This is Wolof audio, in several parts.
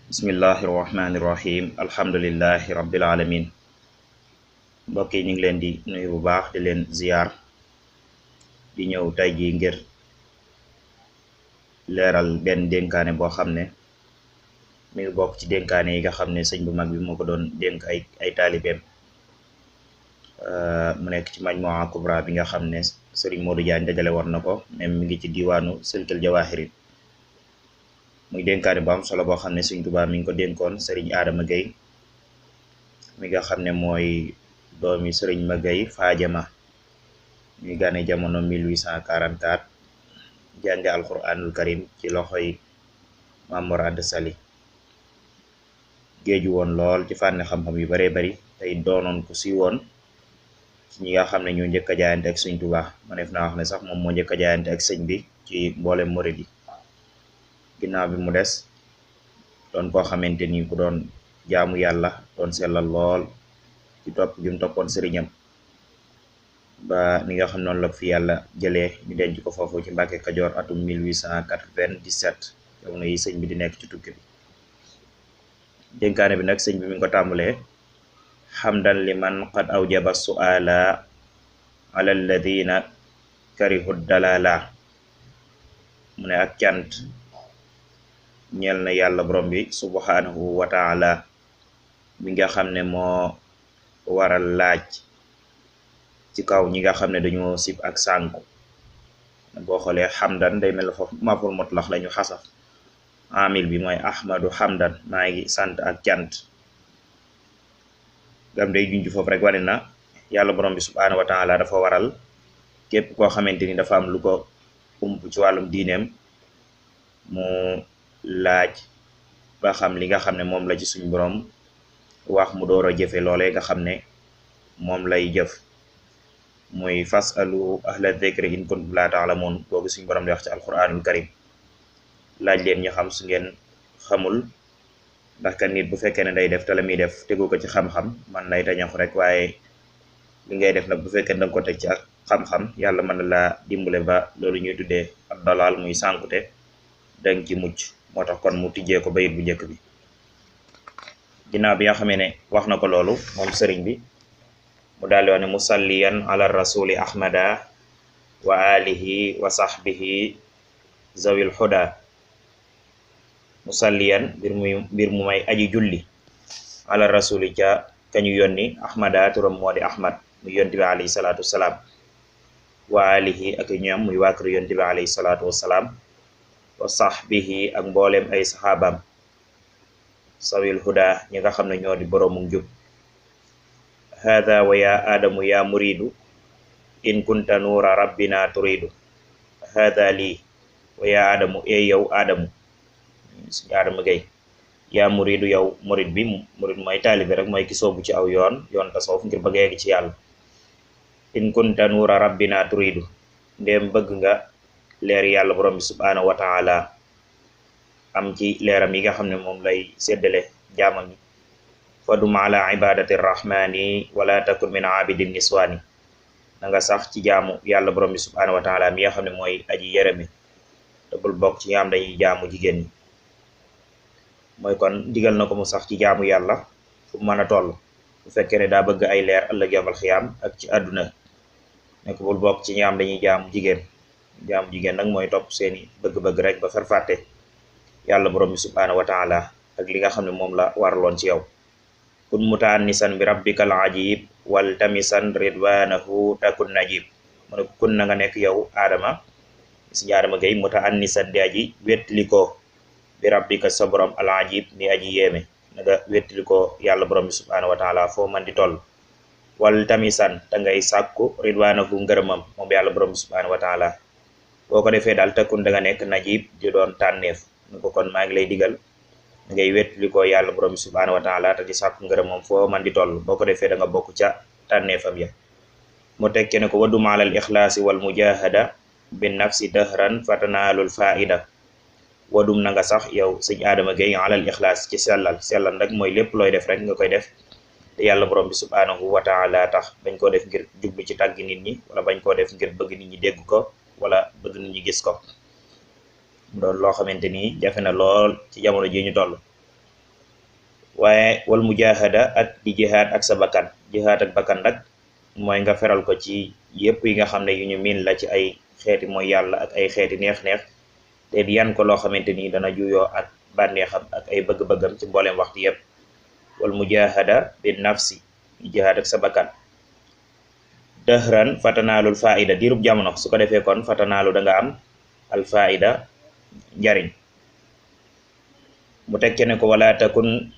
bismillahi rahmaani rahim alhamdulillahi rabbil alamin mbokk yi ñu ngi leen di nuyu bu baax di leen ziyaar di ñëw tey jii ngir leeral benn dénkaane boo xam ne mi ngi bokk ci dénkaane yi nga xam ne sëñ bu mag bi moo ko doon dénk ay taalibeem mu nekk ci majmuwa kubra bi nga xam ne sëriñ Modou Diagne dajale war na ko même mi ngi ci diwaanu silkil jawaahirin muy dénkaane bu am solo boo xam ne Sëriñ Tuubaa mi ngi ko dénkoon sëriñ Adama Gueye mi nga xam ne mooy doomi sëriñ ma Gueye Faajama ñuy gane jamono 1844 jànge alquranul karim ci loxoy Maam Mor Anta Sali géeju woon lool ci fànn xam-xam yu baree bari tey doonoon ku si woon ci ñi nga xam ne ñoo njëkk a jaayante ak Sëriñ Tuubaa maneef naa wax ne sax moom moo njëkk a jaayante ak sëñ bi ci mboolem murid yi ginnaaw bi mu des doon koo xamante ni ku doon jaamu yàlla doon sellal lool ci topp gi mu toppoon sëriñam ba ni nga xam noonu la fi yàlla jëlee ñu denc ko foofu ci Mbàkke Kajoor atum 1897 jamono yi sëñ bi di nekk ci tukki bi dénkaane bi nag sëñ bi mi ngi ko tàmbalee xamdan liman qad awjaba su'ala ala alladina karihu dalala mu ne ak cant ñeel na yàlla borom bi subhanahu wa taala mi nga xam ne moo waral laaj ci kaw ñi nga xam ne dañoo sib ak sànku boo xoolee xamdan day mel foofu maful mutlax lañu xasaf amil bi mooy ahmadu xamdan maa ngi sant ak cant gam day junj foofu rek wane na yàlla borom bi subhanahu wa taala dafa waral képp koo xamante ni dafa am lu ko ump ci wàllum diineem mu laaj ba xam li nga xam ne moom la ci suñ borom wax mu door a jëfe loolee nga xam ne moom lay jëf muy fasalu ahla dhikri in kuntum la ta'lamun boobu suñ borom di wax ci alquranul karim laaj leen ñu xam su ngeen xamul ndax kan nit bu fekkee ne day def te la muy def tegu ko ci xam-xam man lay tañaxu rek waaye li ngay def nag bu fekkee danga ko teg ci ak xam-xam yàlla mën na laa dimbale ba loolu ñuy tuddee ak dalal muy sànkute dang ci mucc moo tax kon mu tijjee ko bayit bu njëkk bi ginnaaw bi nga xamee ne wax na ko loolu moom sëriñ bi mu daldi wax ne musalliyan ala rasuli ahmada wa alihi wa sahbihi zawil huda musalliyan mbir mu may aji julli ala rasuli ca kañu yónni ahmada turam moo di ahmad muy yonti bi alayhi salaatu wasalaam wa alihi ak ñoom muy waa kër yonti bi alayhi salaatu wasalaam wa sahbihi ak mbooleem ay saxaabaam sawil huda ñi nga xam ne ñoo di boroomu njub hada wa ya adamu ya muridu in kunta nuura rabbina turidu hada lii wa ya adamu yow adamu suñu Adama Gueye yaa muridu yow murid bi murid mooy taalibi rek mooy ki soobu ci aw yoon tasawuf ngir bëgg yegg ci yàlla in kunta nuura rabbina turidu ndéem bëgg nga leer yàlla borom bi subhanahu wa taala am ci leeram yi nga xam ne moom lay séddale jaamam yi fadum ala ibadati rahmani wala takun min abidin niswani na nga sax ci jaamu yàlla borom bi subhanahu wa taala mi nga xam ne mooy aji yërëmi te bul bokk ci ñaam dañuy jaamu jigéen ñi mooy kon digal na ko mu sax ci jaamu yàlla fu mën a toll bu fekkee ne daa bëgg ay leer ëllëg yawmal xiyaam ak ci àdduna nekk bul bokk ci ñaam dañuy jaamu jigéen nag mooy topp seeni bëgg-bëgg rek ba farfàtte yàlla borom bi subhanahu wa taala ak li nga xam ne moom la waraloon ci yow kun mutaannisan bi rabbikal ajib wal tamisan ridwanahu takun najib mu ne kun na nga nekk yow Adama si Adama Gueye mutaannisan di aji wettalikoo bi rabbika sa borom al ajib mi aji yéeme na nga wettalikoo yàlla borom bi subhanahu wa taala foo man di toll wal tamisan te ngay sàkku ridwanahu ngërëmam moom yàlla borom bi subhanahu wa taala boo ko defee daal takkun da nga nekk najib di doon tànneef nu ko kon maa ngi lay digal da ngay wettali ko yàlla borom bi subhanahu wa taala te di sàkku ngërëm moom foo man di toll boo ko defee da nga bokk ca tànneefam ya mu tekke ne ko wadum alal ixlaasi wal mujahada bin nafsi dahran fatanaalul faida wadum na nga sax yow sëñ Adama Gueye alal ixlaas ci sellal rek mooy lépp looy def rek nga koy def te yàlla borom bi subhanahu wa taala tax bañ koo def ngir jublu ci tàgg nit ñi wala bañ koo def ngir bëgg nit ñi dégg ko wala bëgg nit ñi gis ko mu doon loo xamante ni jafe na lool ci jamono ji ñu toll waaye wal mujahada ak di jihaad ak sa bakkan. Jihaad ak bakkan nag mooy nga feral ko ci yépp yi nga xam ne yu ñu miin la ci ay xeeti mooy yàlla ak ay xeeti neex-neex te di yan ko loo xamante ni dana juyoo ak bànneexam ak ay bëgg-bëggam ci mbooleem waxtu yépp. wal mujahada bin nafsi di jihaad ak sa bakkan. dëhran fatanaalul faida diirub jamono, su ko defee kon fatanaalu da nga am al faida njariñ. mu tekke ne ko wala takun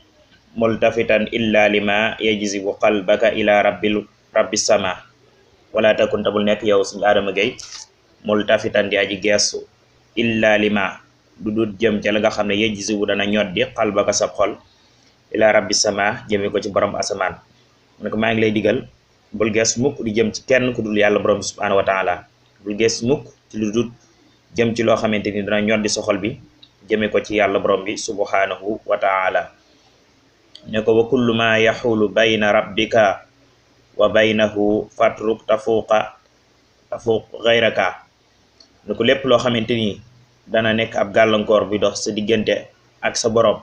multafitan illa lima yajzibu qalbaka ila rabbis sama. wala takun tabul nekk yow suñu Adama Gaye multafitan di aji geestu illa lima du dut jëm ca la nga xam ne yajzibu dana ñoddi qalbaka sab xol ila rabbis sama jëme ko ci borom asamaan. mu ne ko maa ngi lay digal bul gees mukk di jëm ci kenn ku dul yàlla borom bi subhanahu wa taala. bul gees mukk ci lu dul jëm ci loo xamante ni dana ñoddi sa xol bi jëme ko ci yàlla borom bi subhanahu wa taala. ne ko wa kullu ma yaxulu bayna rabbika wa baynahu fatruk tafuq gayraka. ne ko lépp loo xamante ni dana nekk ab gàllankoor bi dox sa diggante ak sa borom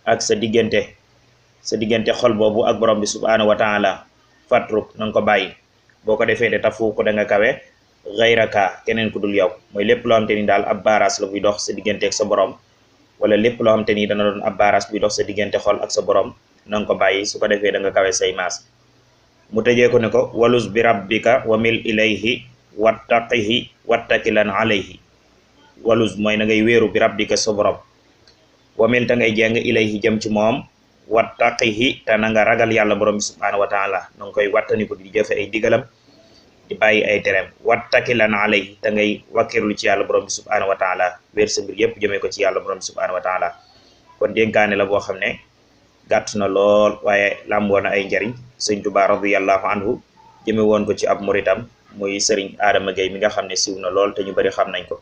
ak sa diggante xol boobu ak borom bi subhanahu wa taala fatruk nanga ko bàyyi. boo ko defee de tafuq da nga kawe gayraka keneen ku dul yow. mooy lépp loo xamante ni daal ab baaraas la buy dox sa diggante ak sa borom wala lépp loo xamante ni dana doon ab baaraas buy dox sa diggante xol ak sa borom nanga ko bàyyi. su ko defee da nga kawe say maas. mu tëjee ko ne ko walus bi rabbika wa mil ilayhi wattaqihi wattakilan alayhi. walus mooy na ngay wéeru bi rabbika sa borom wa mil ta ngay jeng ilayhi jëm ci moom wattaqihi te na nga ragal yàlla borom bi subhanahu wa taala. na nga koy wattaniku di jëfe ay digalam di bàyyi ay tereem. wattakilan alayhi te ngay wakkirlu ci yàlla borom bi subhanahu wa taala wéer sa mbir yépp jëmee ko ci yàlla borom bi subhanahu wa taala. kon dénkaane la boo xam ne gàtt na lool waaye làmboo na ay njariñ. sëñ Tuubaa radiyallahu anhu jëme woon ko ci ab muritam muy sëriñ Adama Gaye mi nga xam ne siiw na lool te ñu bari xam nañ ko.